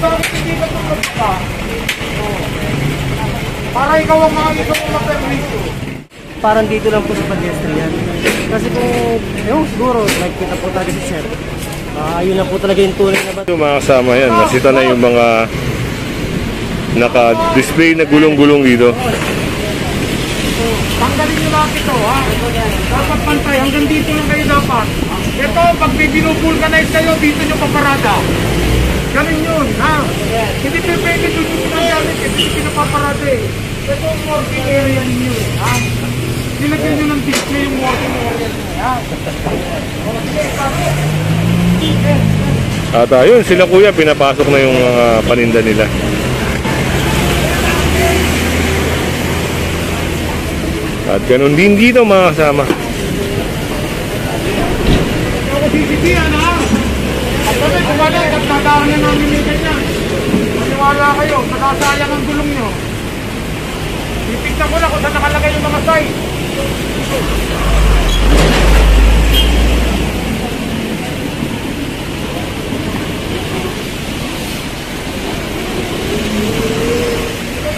bakit hindi ka tulad ka? Para ikaw ang mapermiso. Parang dito lang po sa pedestrian. Kasi kung, siguro, nakikita po talaga si sir. Ayun na po talaga yung tunay na batas. Yung mga kasama yan, nasita na yung mga naka-display na gulong-gulong dito. Tanggalin nyo lahat ito, ha? Dapat pantay, hanggang dito lang kayo dapat. Ito, pag may binupulkanize kayo, dito nyo paparada. Ganun yun, ha? Hindi pwede doon yung pinagamit, hindi pinapaparada eh. Ito ang working area ninyo, ha? Nilagyan nyo ng display yung working area ninyo, ha? At ayun, sila kuya, pinapasok na yung paninda nila. At ganun din dito mga kasama. Ako sisitihan, ha? At kami, kung wala, nagtadaan na namin yung ganyan. Maniwala kayo, nakasayang ang gulong nyo. Titignan ko na kung saan nakalagay yung mga sign.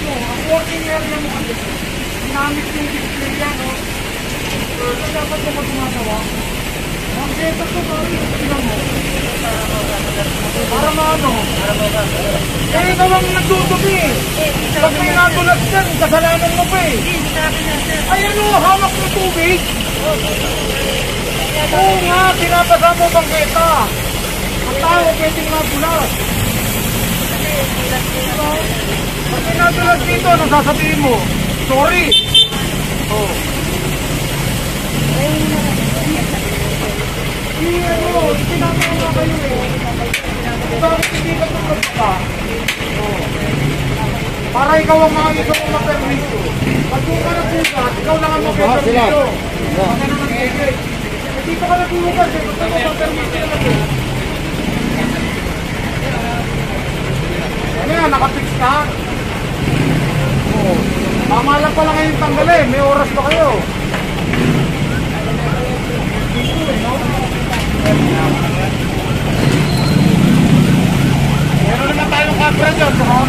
Ang working area mo kasi, dinamit yung display yan, no? Saan dapat mo magmagawa? Ang beta ko ba? Tingnan mo. Para maano? Eh, ikaw ang nagtutubi eh. Pag may natulat dyan, kasalanan mo pa eh. Ay ano, hawak mo tubig. Oo nga, pinapasa mo bang beta. Ang tao pwedeng magulat. Pag may natulat dito, ano sasabihin mo? Sorry. Oh. Ano, tinatawag kayo eh. Bakit hindi ka tulad ka? Para ikaw ang mapermiso. Pag doon ka nagbukas, ikaw lang ang mapermiso. Pag ano nang egay. Dito ka nagbukas eh. Gusto mo mapermiso naman eh. Ano yan, nakafix ka? Tama lang pala ngayong tanggal eh. May oras pa kayo. Meron naman tayong kapra dyan, ha?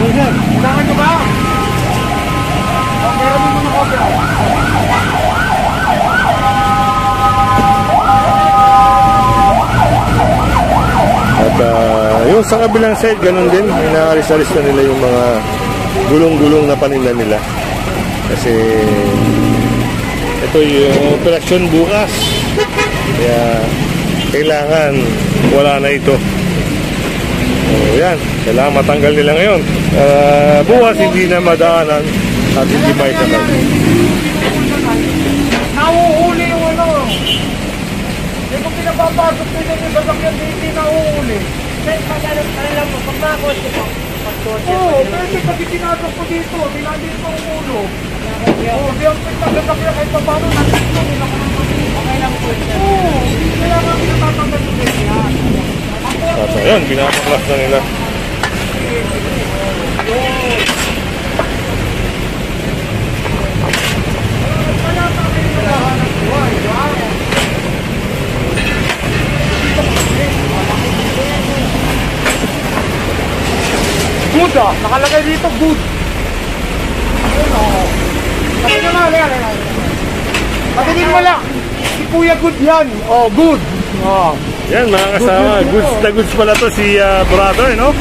Kailangan nyo ba? Meron mo mga kapra. At yung sa kabilang side, ganun din. Inaalis-alis na nila yung mga gulong-gulong na paninda nila. Kasi ito yung operasyon bukas. Kaya kailangan wala na ito. So yan, kailangan matanggal nila ngayon. Bukas hindi na madaanan at hindi maisakal. Nahuhuli yung ano. Hindi kung pinapapasok nila yung sasakyan, hindi nahuhuli. Kaya pag-alam mo, pag makakotse po. Oo, pwede kasi pinasok ko dito. Dinadin ko ang ulo. Oo, di ang sasakyan kahit pa paano natin ko. Okay lang po. Oo, kaya nga pinatatanggal ko yan. At ayun, pinapaklas na nila. Good ah, nakalagay dito good. Patingin mo lang, patingin mo lang. Si Kuya Good yan. Oh, good. Oh. Yan mga kasama, goods na goods pala to si brother, no?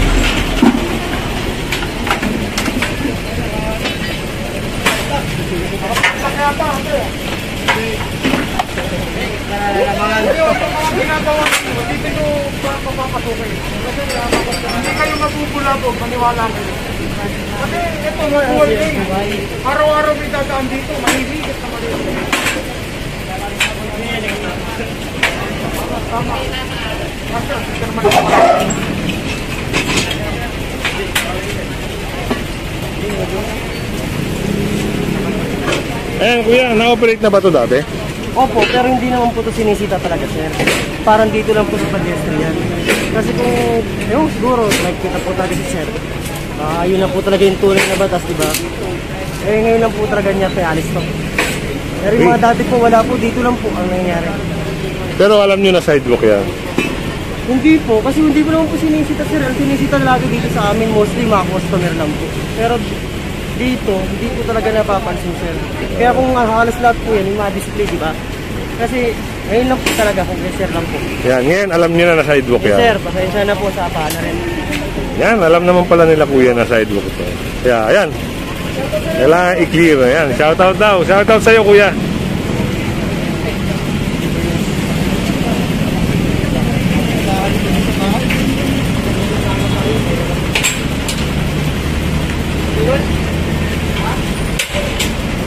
Hindi kayo mabubulabog, maniwala kayo. Kasi ito, araw-araw may dadaan dito, mahihigit na mahihigit. Tama. Ayan kuya, na-operate na ba ito dati? Opo, pero hindi naman po ito sinisita talaga, sir. Parang dito lang po sa pedestrian. Kasi kung, siguro, nakikita po talaga si sir. Ayun na po talaga yung tunay na batas, di ba? Eh, ngayon lang po talaga niya alis to. Pero yung mga dati po, wala po. Dito lang po ang nangyayari. Pero alam nyo na sidewalk yan. Hindi po, kasi hindi ko naman po sinisita sir. Ang sinisita lagi dito sa amin, mostly mga customer lang po. Pero dito, hindi po talaga napapansin sir. Kaya kung halos lahat po yan, yung mga display, di ba? Kasi ngayon lang po talaga, kung sir lang po. Yan, ngayon alam niyo na sidewalk Yes, yan. sir, pasensya na po sa pala rin. Yan, alam naman pala nila kuya na sidewalk ito. Kaya, ayan. Kailangan i-clear. Ayan, shoutout daw. Shoutout sa'yo kuya.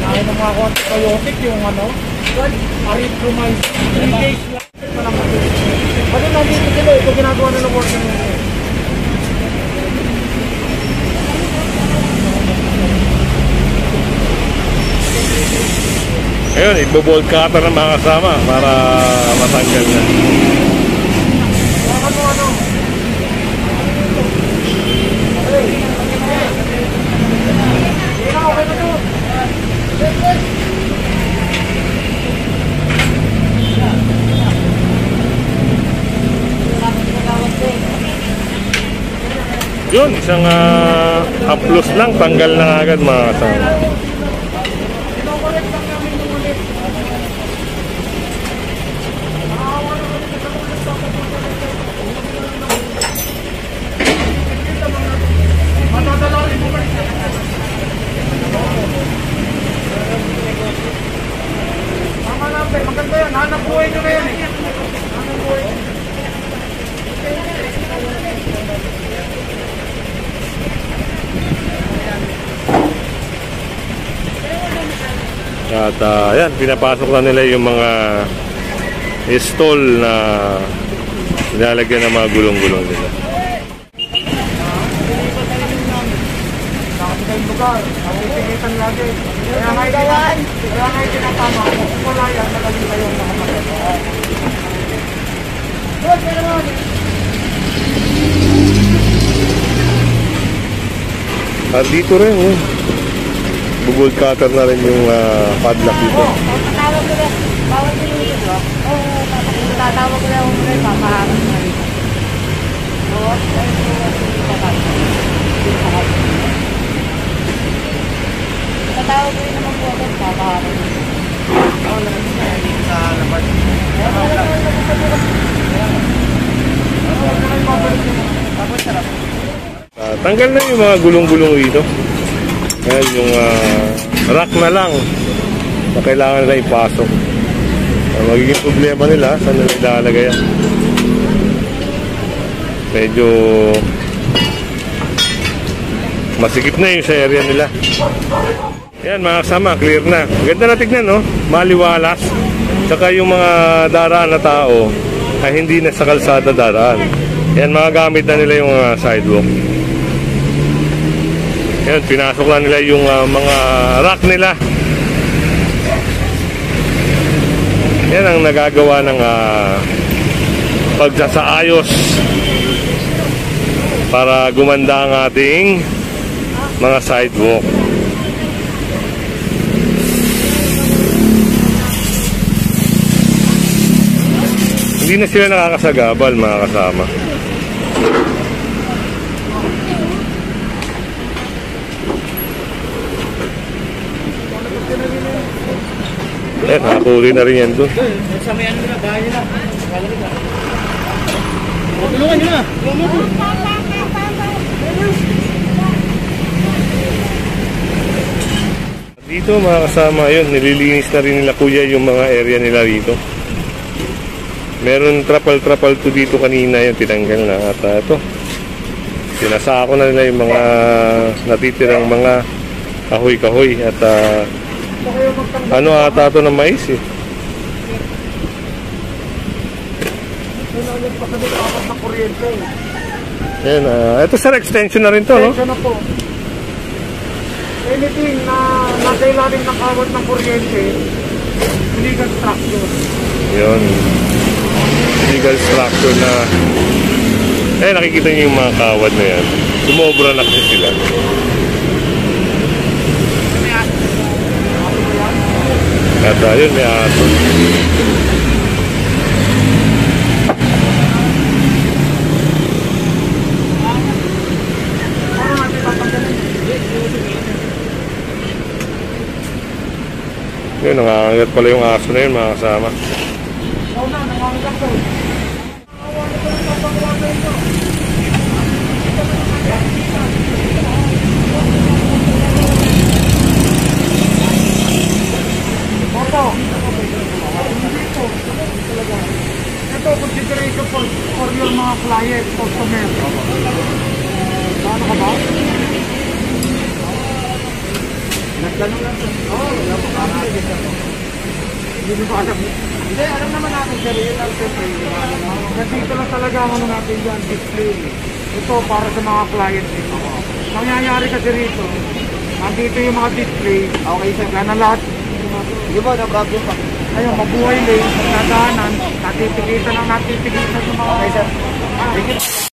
Kaya ng mga antibiotic yung ano, erythromycin, 3 days lang. Ano nandito sila, ito ginagawa na ng worker nila. Ayun, ibo-bolt cutter ng mga kasama para matanggal na. Ano? Hey! Okay na to. Yun, isang haplos lang, tanggal na agad mga kasama. Tama lang, maganda yan. Hanap buhay nyo na yan eh. Hanap buhay. At yan, pinapasok na nila yung mga stall na nilalagyan ng mga gulong-gulong nila. Nakapit kayong lugar. Ang ipigitan lagi. Kaya ngayon tinatama. Kung wala yan, nagaling kayong nakapagod. At dito rin, bubol cutter na rin yung padlock dito. Tatawag ko na, bawal din dito. Oo, tatawag ko na yung mga papaharap na rin. Oo, tatawag ko rin naman po agad, papaharap. Oo, nakikita dito sa labas. Tapos sarap. Tanggal na yung mga gulong-gulong dito. Ayan, yung rack na lang na kailangan nila ipasok. Magiging problema nila, saan nila ilalagay yan. Medyo masikip na yung sa area nila. Ayan mga kasama, clear na. Ganda na tignan, no? Maliwalas. Tsaka yung mga daraan na tao ay hindi na sa kalsada daraan. Ayan, mga gamit na nila yung sidewalk. Ayan, pinasok na nila yung mga rack nila. Yan ang nagagawa ng pagsasaayos para gumanda ang ating mga sidewalk. Hindi na sila nakakasagabal mga kasama. Eh, nakakuli na rin yan doon. Sa may ano nila, bahay nila. Tulungan nyo na. Dito mga kasama, yun, nililinis na rin nila kuya yung mga area nila dito. Meron trapal-trapal to dito kanina, yun, tinanggal na. At ito, sinasako na nila yung mga natitirang mga kahoy-kahoy. At ano ata ito ng mais eh. Apat na kuryente. Yan, ito sir, extension na rin to, no? Extension na po. Anything na nasa ilalim ng kawat ng kuryente, illegal structure. Yun. Legal structure na nakikita niyo yung mga kawad na yan. Sumobra na kasi sila. At yun, may aso. Yun, nangangagat pala yung aso na yun, mga kasama. Ikaw na, nangangagat ko. Opo. Ito, consideration for your mga client, customer. Paano ka ba? Nagtanong lang ito. Oo, wala po kami. Hindi mo pa alam. Hindi, alam naman natin, sir. Yun lang, sir. Nandito lang talaga ang ano natin yan, display. Ito, para sa mga client dito. Nangyayari kasi rito, nandito yung mga display. Okay, sir. Gana lahat. Di ba, na problem pa? Ayun, mabuhay lane, nadaanan, natitigitan yung mga... Okay, sir.